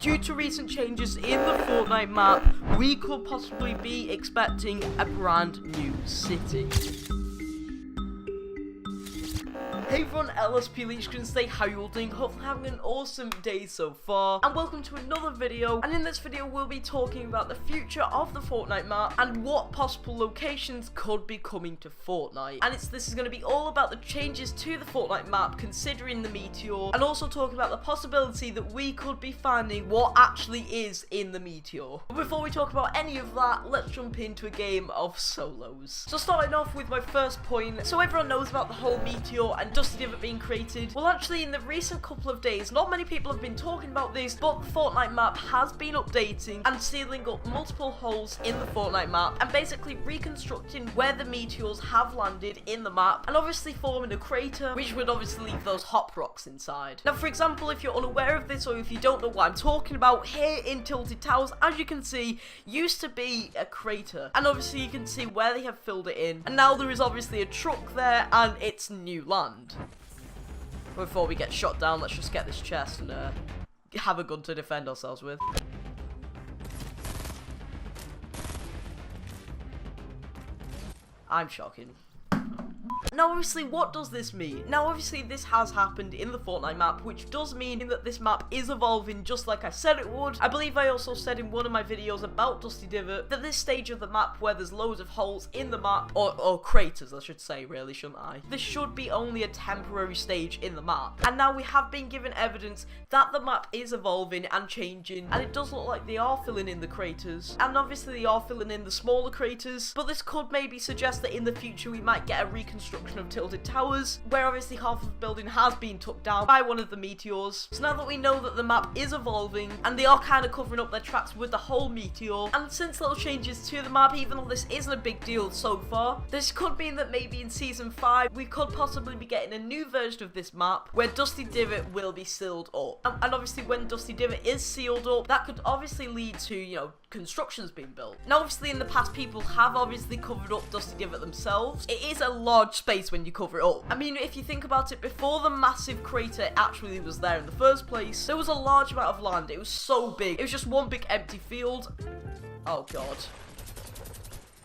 Due to recent changes in the Fortnite map, we could possibly be expecting a brand new city. Hey everyone, LSP Leech can say how you all doing, hopefully having an awesome day so far, and welcome to another video. And in this video we'll be talking about the future of the Fortnite map and what possible locations could be coming to Fortnite. And this is going to be all about the changes to the Fortnite map considering the meteor, and also talking about the possibility that we could be finding what actually is in the meteor. But before we talk about any of that, let's jump into a game of solos. So starting off with my first point, so everyone knows about the whole meteor and Dusty Divot being created. Well, actually in the recent couple of days, not many people have been talking about this, but the Fortnite map has been updating and sealing up multiple holes in the Fortnite map and basically reconstructing where the meteors have landed in the map, and obviously forming a crater which would obviously leave those hop rocks inside. Now for example, if you're unaware of this or if you don't know what I'm talking about, here in Tilted Towers, as you can see, used to be a crater, and obviously you can see where they have filled it in, and now there is obviously a truck there and it's new land. Before we get shot down, let's just get this chest and have a gun to defend ourselves with. I'm shocking. Now obviously, what does this mean? Now obviously this has happened in the Fortnite map, which does mean that this map is evolving just like I said it would. I believe I also said in one of my videos about Dusty Divot that this stage of the map where there's loads of holes in the map, or craters I should say, really, shouldn't I? This should be only a temporary stage in the map. And now we have been given evidence that the map is evolving and changing, and it does look like they are filling in the craters, and obviously they are filling in the smaller craters, but this could maybe suggest that in the future we might get a reconstruction of Tilted Towers, where obviously half of the building has been took down by one of the meteors. So now that we know that the map is evolving and they are kind of covering up their tracks with the whole meteor, and since little changes to the map, even though this isn't a big deal so far, this could mean that maybe in Season 5 we could possibly be getting a new version of this map where Dusty Divot will be sealed up. And obviously when Dusty Divot is sealed up, that could obviously lead to, you know, constructions being built. Now obviously in the past people have obviously covered up Dusty Divot themselves. It is a large space when you cover it up. I mean, if you think about it, before the massive crater actually was there in the first place, there was a large amount of land. It was so big. It was just one big empty field. Oh god.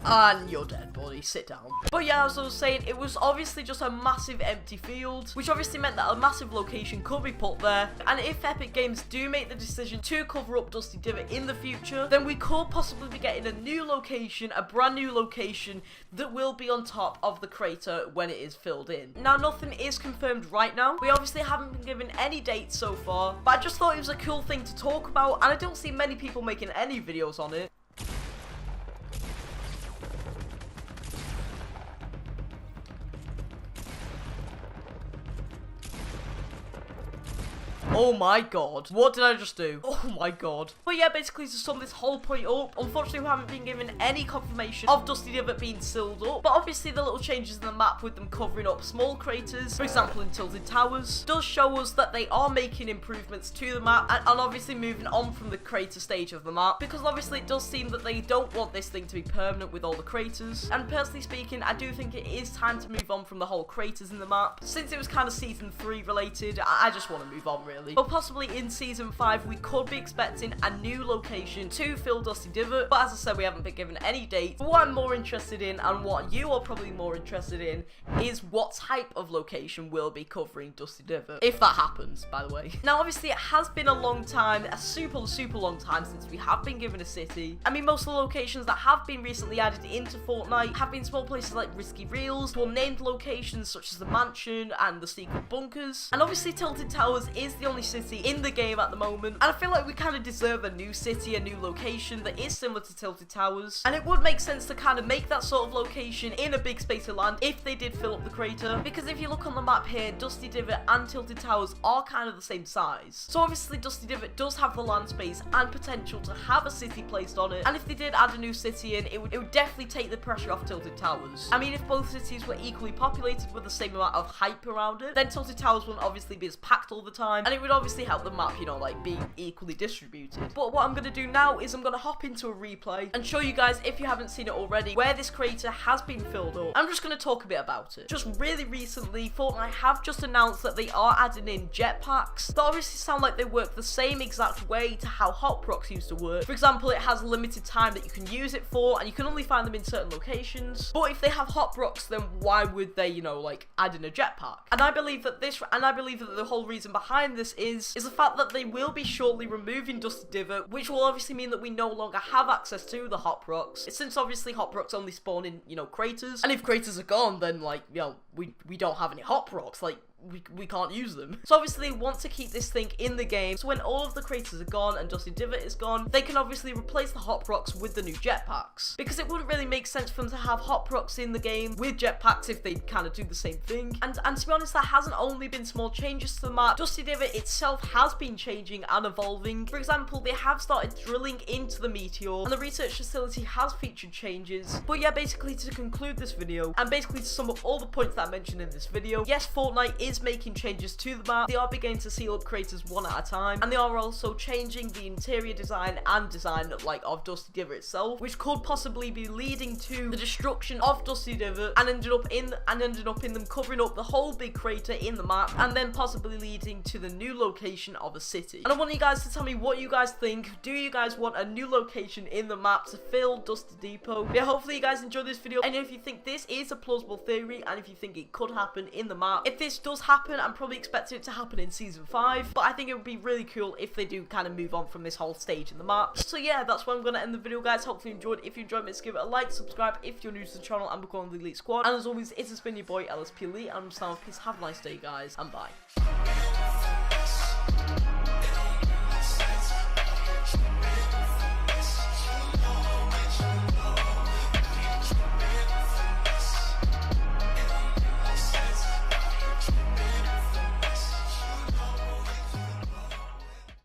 And you're dead, buddy. Sit down. But yeah, as I was saying, it was obviously just a massive empty field, which obviously meant that a massive location could be put there. And if Epic Games do make the decision to cover up Dusty Divot in the future, then we could possibly be getting a new location, a brand new location that will be on top of the crater when it is filled in. Now, nothing is confirmed right now. We obviously haven't been given any dates so far, but I just thought it was a cool thing to talk about, and I don't see many people making any videos on it. Oh my god. What did I just do? Oh my god. But yeah, basically to sum this whole point up, unfortunately we haven't been given any confirmation of Dusty Divot being sealed up, but obviously the little changes in the map with them covering up small craters, for example in Tilted Towers, does show us that they are making improvements to the map and obviously moving on from the crater stage of the map, because obviously it does seem that they don't want this thing to be permanent with all the craters. And personally speaking, I do think it is time to move on from the whole craters in the map. Since it was kind of Season 3 related, I just want to move on really. But possibly in Season 5 we could be expecting a new location to fill Dusty Divot, but as I said, we haven't been given any date. But what I'm more interested in, and what you are probably more interested in, is what type of location will be covering Dusty Divot, if that happens, by the way. Now obviously it has been a long time, a super long time since we have been given a city. I mean, most of the locations that have been recently added into Fortnite have been small places like Risky Reels, or named locations such as the mansion and the secret bunkers, and obviously Tilted Towers is the only city in the game at the moment, and I feel like we kind of deserve a new city, a new location that is similar to Tilted Towers, and it would make sense to kind of make that sort of location in a big space of land if they did fill up the crater, because if you look on the map here, Dusty Divot and Tilted Towers are kind of the same size. So obviously Dusty Divot does have the land space and potential to have a city placed on it, and if they did add a new city in, it would definitely take the pressure off Tilted Towers. I mean, if both cities were equally populated with the same amount of hype around it, then Tilted Towers wouldn't obviously be as packed all the time, and it would would obviously help the map, you know, like be equally distributed. But what I'm gonna do now is I'm gonna hop into a replay and show you guys, if you haven't seen it already, where this crater has been filled up. I'm just gonna talk a bit about it. Just really recently, Fortnite have just announced that they are adding in jetpacks that obviously sound like they work the same exact way to how hot rocks used to work. For example, it has a limited time that you can use it for, and you can only find them in certain locations. But if they have hot rocks, then why would they, you know, like add in a jetpack? And I believe that the whole reason behind this is the fact that they will be shortly removing Dusty Divot, which will obviously mean that we no longer have access to the hot rocks, since obviously hot rocks only spawn in, you know, craters. And if craters are gone, then like, you know, we don't have any hot rocks. Like, we can't use them. So obviously they want to keep this thing in the game, so when all of the craters are gone and Dusty Divot is gone, they can obviously replace the hot rocks with the new jetpacks, because it wouldn't really make sense for them to have hot rocks in the game with jetpacks if they kind of do the same thing. And to be honest, that hasn't only been small changes to the map. Dusty Divot itself has been changing and evolving. For example, they have started drilling into the meteor, and the research facility has featured changes. But yeah, basically to conclude this video, and basically to sum up all the points that I mentioned in this video, yes, Fortnite is making changes to the map. They are beginning to seal up craters one at a time, and they are also changing the interior design and design like of Dusty Divot itself, which could possibly be leading to the destruction of Dusty Divot and ended up in them covering up the whole big crater in the map, and then possibly leading to the new location of a city. And I want you guys to tell me what you guys think. Do you guys want a new location in the map to fill Dusty Depot? Yeah, hopefully you guys enjoyed this video, and if you think this is a plausible theory, and if you think it could happen in the map, if this does happen, I'm probably expecting it to happen in season 5, but I think it would be really cool if they do kind of move on from this whole stage in the map. So yeah, that's where I'm going to end the video, guys. Hopefully you enjoyed. If you enjoyed, make sure to give it a like, subscribe if you're new to the channel, and become the Elite Squad. And as always, it's been your boy LSP Elite, and I'm signing off. Peace, have a nice day, guys, and bye.